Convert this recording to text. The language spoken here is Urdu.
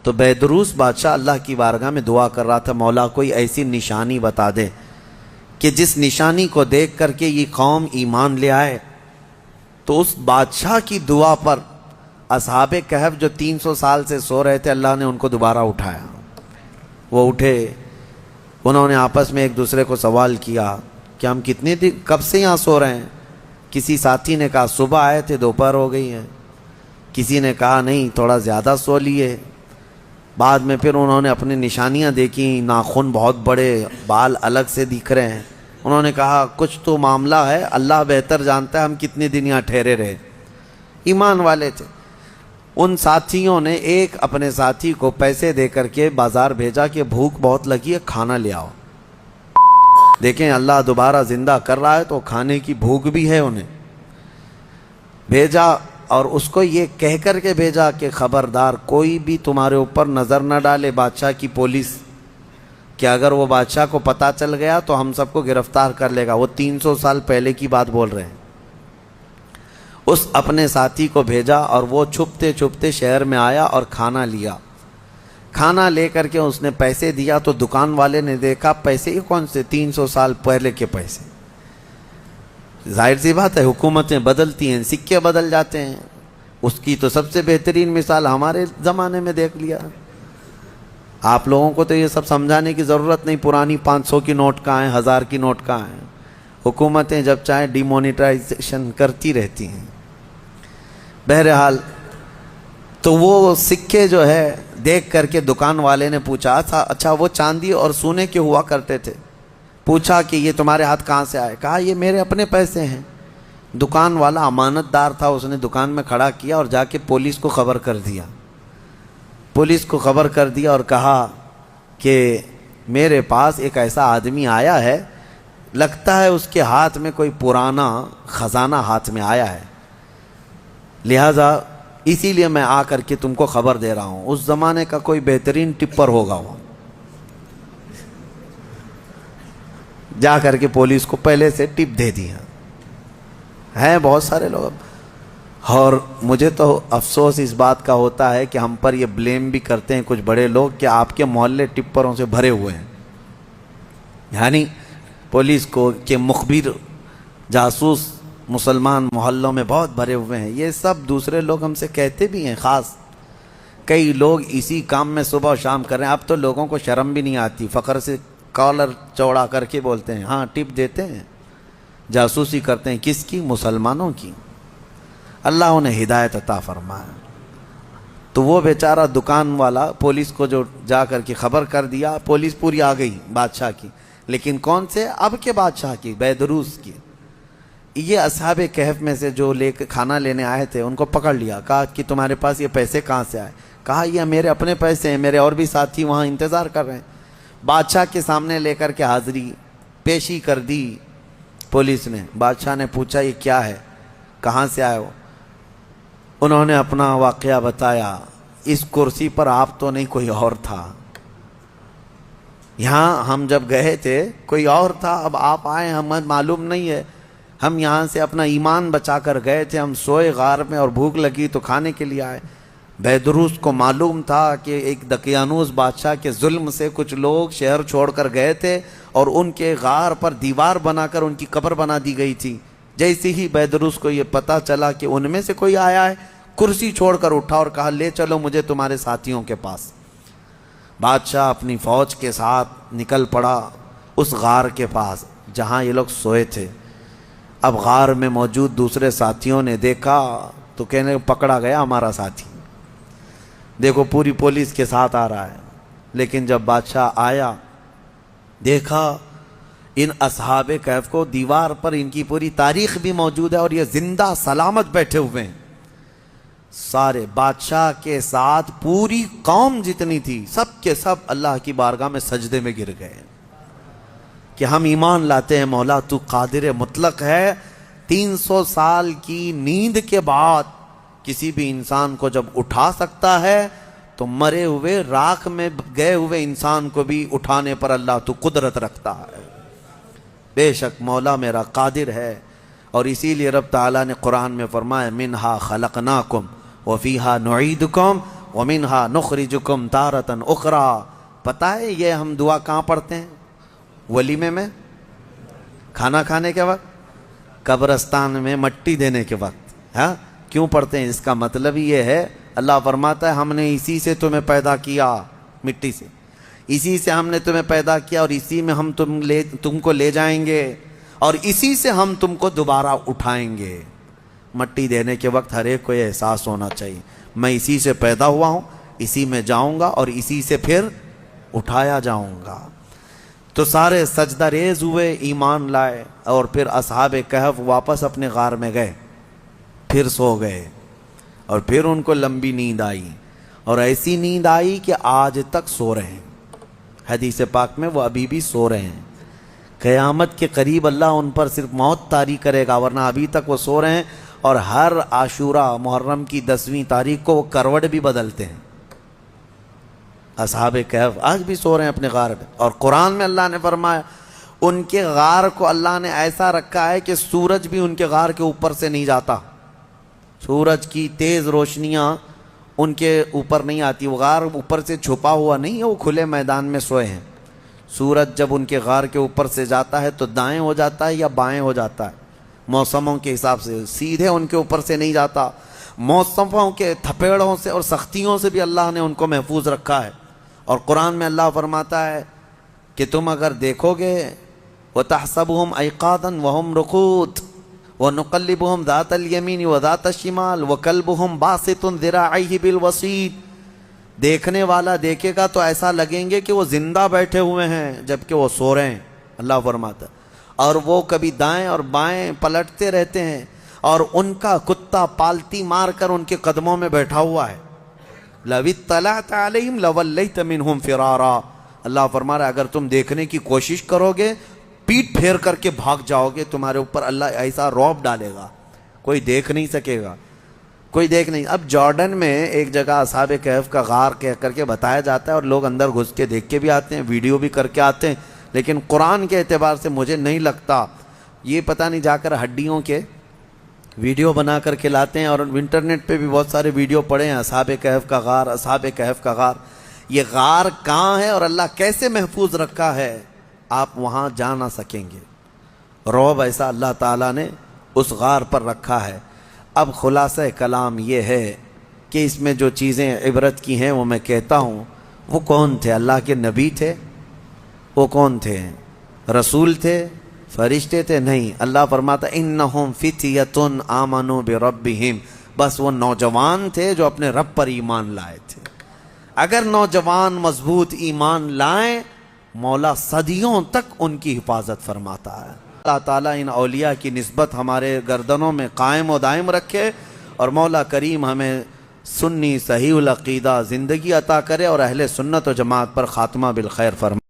تو بیدروس بادشاہ اللہ کی بارگاہ میں دعا کر رہا تھا، مولا کوئی ایسی نشانی بتا دے کہ جس نشانی کو دیکھ کر کے یہ قوم ایمان لے آئے۔ تو اس بادشاہ کی دعا پر اصحاب کہف جو 300 سال سے سو رہے تھے، اللہ نے ان کو دوبارہ اٹھایا۔ وہ اٹھے، انہوں نے آپس میں ایک دوسرے کو سوال کیا کہ ہم کتنے دن کب سے یہاں سو رہے ہیں؟ کسی ساتھی نے کہا صبح آئے تھے، دوپہر ہو گئی ہے۔ کسی نے کہا نہیں تھوڑا زیادہ سو لیے۔ بعد میں پھر انہوں نے اپنی نشانیاں دیکھی، ناخن بہت بڑے، بال الگ سے دکھ رہے ہیں۔ انہوں نے کہا کچھ تو معاملہ ہے، اللہ بہتر جانتا ہے ہم کتنے دن یہاں ٹھہرے رہے۔ ایمان والے تھے۔ ان ساتھیوں نے ایک اپنے ساتھی کو پیسے دے کر کے بازار بھیجا کہ بھوک بہت لگی ہے، کھانا لے آؤ۔ دیکھیں اللہ دوبارہ زندہ کر رہا ہے تو کھانے کی بھوک بھی ہے، انہیں بھیجا اور اس کو یہ کہہ کر کے بھیجا کہ خبردار کوئی بھی تمہارے اوپر نظر نہ ڈالے، بادشاہ کی پولیس، کہ اگر وہ بادشاہ کو پتہ چل گیا تو ہم سب کو گرفتار کر لے گا۔ وہ 300 سال پہلے کی بات بول رہے ہیں۔ اس اپنے ساتھی کو بھیجا اور وہ چھپتے چھپتے شہر میں آیا اور کھانا لیا۔ کھانا لے کر کے اس نے پیسے دیا تو دکان والے نے دیکھا پیسے یہ کون سے؟ 300 سال پہلے کے پیسے۔ ظاہر سی بات ہے حکومتیں بدلتی ہیں، سکے بدل جاتے ہیں۔ اس کی تو سب سے بہترین مثال ہمارے زمانے میں دیکھ لیا۔ آپ لوگوں کو تو یہ سب سمجھانے کی ضرورت نہیں، پرانی 500 کی نوٹ کہاں ہیں، 1000 کی نوٹ کہاں ہیں۔ حکومتیں جب چاہیں ڈی مونیٹائزیشن کرتی رہتی ہیں۔ بہرحال تو وہ سکے جو ہے دیکھ کر کے دکان والے نے پوچھا اچھا وہ چاندی اور سونے کے ہوا کرتے تھے؟ پوچھا کہ یہ تمہارے ہاتھ کہاں سے آئے؟ کہا یہ میرے اپنے پیسے ہیں۔ دکان والا امانت دار تھا، اس نے دکان میں کھڑا کیا اور جا کے پولیس کو خبر کر دیا۔ پولیس کو خبر کر دیا اور کہا کہ میرے پاس ایک ایسا آدمی آیا ہے، لگتا ہے اس کے ہاتھ میں کوئی پرانا خزانہ ہاتھ میں آیا ہے، لہذا اسی لیے میں آ کر کے تم کو خبر دے رہا ہوں۔ اس زمانے کا کوئی بہترین ٹپر ہوگا وہ۔ جا کر کے پولیس کو پہلے سے ٹپ دے دیا۔ ہیں بہت سارے لوگ، اور مجھے تو افسوس اس بات کا ہوتا ہے کہ ہم پر یہ بلیم بھی کرتے ہیں کچھ بڑے لوگ کہ آپ کے محلے ٹپروں سے بھرے ہوئے ہیں، یعنی پولیس کو کہ مخبر جاسوس مسلمان محلوں میں بہت بھرے ہوئے ہیں۔ یہ سب دوسرے لوگ ہم سے کہتے بھی ہیں، خاص کئی لوگ اسی کام میں صبح و شام کر رہے ہیں۔ اب تو لوگوں کو شرم بھی نہیں آتی، فخر سے کالر چوڑا کر کے بولتے ہیں ہاں ٹپ دیتے ہیں، جاسوسی کرتے ہیں۔ کس کی؟ مسلمانوں کی۔ اللہ انہیں ہدایت عطا فرمائے۔ تو وہ بیچارہ دکان والا پولیس کو جو جا کر کے خبر کر دیا، پولیس پوری آ گئی بادشاہ کی، لیکن کون سے؟ اب کے بادشاہ کی، بیدروس کی۔ یہ اصحاب کہف میں سے جو لے کے کھانا لینے آئے تھے ان کو پکڑ لیا، کہا کہ تمہارے پاس یہ پیسے کہاں سے آئے؟ کہا یہ میرے اپنے پیسے ہیں، میرے اور بھی ساتھی وہاں انتظار کر رہے ہیں۔ بادشاہ کے سامنے لے کر کے حاضری پیشی کر دی پولیس نے۔ بادشاہ نے پوچھا یہ کیا ہے، کہاں سے آئے ہو؟ انہوں نے اپنا واقعہ بتایا۔ اس کرسی پر آپ تو نہیں، کوئی اور تھا، یہاں ہم جب گئے تھے کوئی اور تھا، اب آپ آئے ہمیں معلوم نہیں ہے، ہم یہاں سے اپنا ایمان بچا کر گئے تھے، ہم سوئے غار میں اور بھوک لگی تو کھانے کے لیے آئے۔ بیدروس کو معلوم تھا کہ ایک دقیانوس بادشاہ کے ظلم سے کچھ لوگ شہر چھوڑ کر گئے تھے اور ان کے غار پر دیوار بنا کر ان کی قبر بنا دی گئی تھی۔ جیسے ہی بیدروس کو یہ پتا چلا کہ ان میں سے کوئی آیا ہے، کرسی چھوڑ کر اٹھا اور کہا لے چلو مجھے تمہارے ساتھیوں کے پاس۔ بادشاہ اپنی فوج کے ساتھ نکل پڑا اس غار کے پاس جہاں یہ لوگ سوئے تھے۔ اب غار میں موجود دوسرے ساتھیوں نے دیکھا تو کہنے پکڑا گیا ہمارا ساتھی، دیکھو پوری پولیس کے ساتھ آ رہا ہے۔ لیکن جب بادشاہ آیا دیکھا ان اصحاب کہف کو، دیوار پر ان کی پوری تاریخ بھی موجود ہے اور یہ زندہ سلامت بیٹھے ہوئے ہیں۔ سارے بادشاہ کے ساتھ پوری قوم جتنی تھی سب کے سب اللہ کی بارگاہ میں سجدے میں گر گئے کہ ہم ایمان لاتے ہیں مولا تو قادر مطلق ہے۔ 300 سال کی نیند کے بعد کسی بھی انسان کو جب اٹھا سکتا ہے تو مرے ہوئے راکھ میں گئے ہوئے انسان کو بھی اٹھانے پر اللہ تو قدرت رکھتا ہے۔ بے شک مولا میرا قادر ہے، اور اسی لیے رب تعالیٰ نے قرآن میں فرمایا منہا خلقناکم وفیہا نعیدکم ومنہا نخرجکم تارۃ اخری. پتہ ہے یہ ہم دعا کہاں پڑھتے ہیں؟ ولیمے میں، کھانا کھانے کے وقت، قبرستان میں مٹی دینے کے وقت. ہاں کیوں پڑھتے ہیں؟ اس کا مطلب یہ ہے اللہ فرماتا ہے ہم نے اسی سے تمہیں پیدا کیا، مٹی سے، اسی سے ہم نے تمہیں پیدا کیا، اور اسی میں ہم تم کو لے جائیں گے، اور اسی سے ہم تم کو دوبارہ اٹھائیں گے. مٹی دینے کے وقت ہر ایک کو یہ احساس ہونا چاہیے میں اسی سے پیدا ہوا ہوں، اسی میں جاؤں گا اور اسی سے پھر اٹھایا جاؤں گا. تو سارے سجدہ ریز ہوئے، ایمان لائے، اور پھر اصحاب کہف واپس اپنے غار میں گئے، پھر سو گئے، اور پھر ان کو لمبی نیند آئی، اور ایسی نیند آئی کہ آج تک سو رہے ہیں. حدیث پاک میں وہ ابھی بھی سو رہے ہیں. قیامت کے قریب اللہ ان پر صرف موت طاری کرے گا، ورنہ ابھی تک وہ سو رہے ہیں. اور ہر عاشورہ محرم کی 10ویں تاریخ کو وہ کروٹ بھی بدلتے ہیں. اصحاب کہف آج بھی سو رہے ہیں اپنے غار میں. اور قرآن میں اللہ نے فرمایا ان کے غار کو اللہ نے ایسا رکھا ہے کہ سورج بھی ان کے غار کے اوپر سے نہیں جاتا، سورج کی تیز روشنیاں ان کے اوپر نہیں آتی. وہ غار اوپر سے چھپا ہوا نہیں ہے، وہ کھلے میدان میں سوئے ہیں. سورج جب ان کے غار کے اوپر سے جاتا ہے تو دائیں ہو جاتا ہے یا بائیں ہو جاتا ہے، موسموں کے حساب سے. سیدھے ان کے اوپر سے نہیں جاتا، موسموں کے تھپیڑوں سے اور سختیوں سے بھی اللہ نے ان کو محفوظ رکھا ہے. اور قرآن میں اللہ فرماتا ہے کہ تم اگر دیکھو گے وَتَحْسَبُهُمْ أَيْقَاظًا وَهُمْ رُقُودٌ وَنُقَلِّبُهُمْ ذَاتَ الْيَمِينِ وَذَاتَ الشِّمَالِ وَكَلْبُهُمْ بَاسِطٌ ذِرَاعَيْهِ بِالْوَصِيدِ. دیکھنے والا دیکھے گا تو ایسا لگیں گے کہ وہ زندہ بیٹھے ہوئے ہیں جبکہ وہ سو رہے ہیں. اللہ فرماتا ہے اور وہ کبھی دائیں اور بائیں پلٹتے رہتے ہیں، اور ان کا کتا پالتی مار کر ان کے قدموں میں بیٹھا ہوا ہے. لَوِ اطَّلَعْتَ عَلَيْهِمْ لَوَلَّيْتَ مِنْهُمْ فِرَارًا. اللہ فرما رہا ہے اگر تم دیکھنے کی کوشش کرو گے، پیٹ پھیر کر کے بھاگ جاؤ گے. تمہارے اوپر اللہ ایسا رعب ڈالے گا، کوئی دیکھ نہیں سکے گا، کوئی دیکھ نہیں. اب جارڈن میں ایک جگہ اصحاب کہف کا غار کہہ کر کے بتایا جاتا ہے، اور لوگ اندر گھس کے دیکھ کے بھی آتے ہیں، ویڈیو بھی کر کے آتے ہیں. لیکن قرآن کے اعتبار سے مجھے نہیں لگتا، یہ پتہ نہیں جا کر ہڈیوں کے ویڈیو بنا کر کے لاتے ہیں. اور انٹرنیٹ پہ بھی بہت سارے ویڈیو پڑے ہیں اصحاب کہف کا غار، اصحاب کہف کا غار. یہ غار کہاں ہے اور اللہ کیسے محفوظ رکھا ہے آپ وہاں جا نہ سکیں گے. رعب ایسا اللہ تعالیٰ نے اس غار پر رکھا ہے. اب خلاصہ کلام یہ ہے کہ اس میں جو چیزیں عبرت کی ہیں وہ میں کہتا ہوں. وہ کون تھے؟ اللہ کے نبی تھے؟ وہ کون تھے؟ رسول تھے؟ فرشتے تھے؟ نہیں. اللہ فرماتا انہم فتیۃ آمنوا بربہم. بس وہ نوجوان تھے جو اپنے رب پر ایمان لائے تھے. اگر نوجوان مضبوط ایمان لائیں مولا صدیوں تک ان کی حفاظت فرماتا ہے. اللہ تعالیٰ ان اولیاء کی نسبت ہمارے گردنوں میں قائم و دائم رکھے، اور مولا کریم ہمیں سنی صحیح العقیدہ زندگی عطا کرے، اور اہل سنت و جماعت پر خاتمہ بالخیر فرمائے.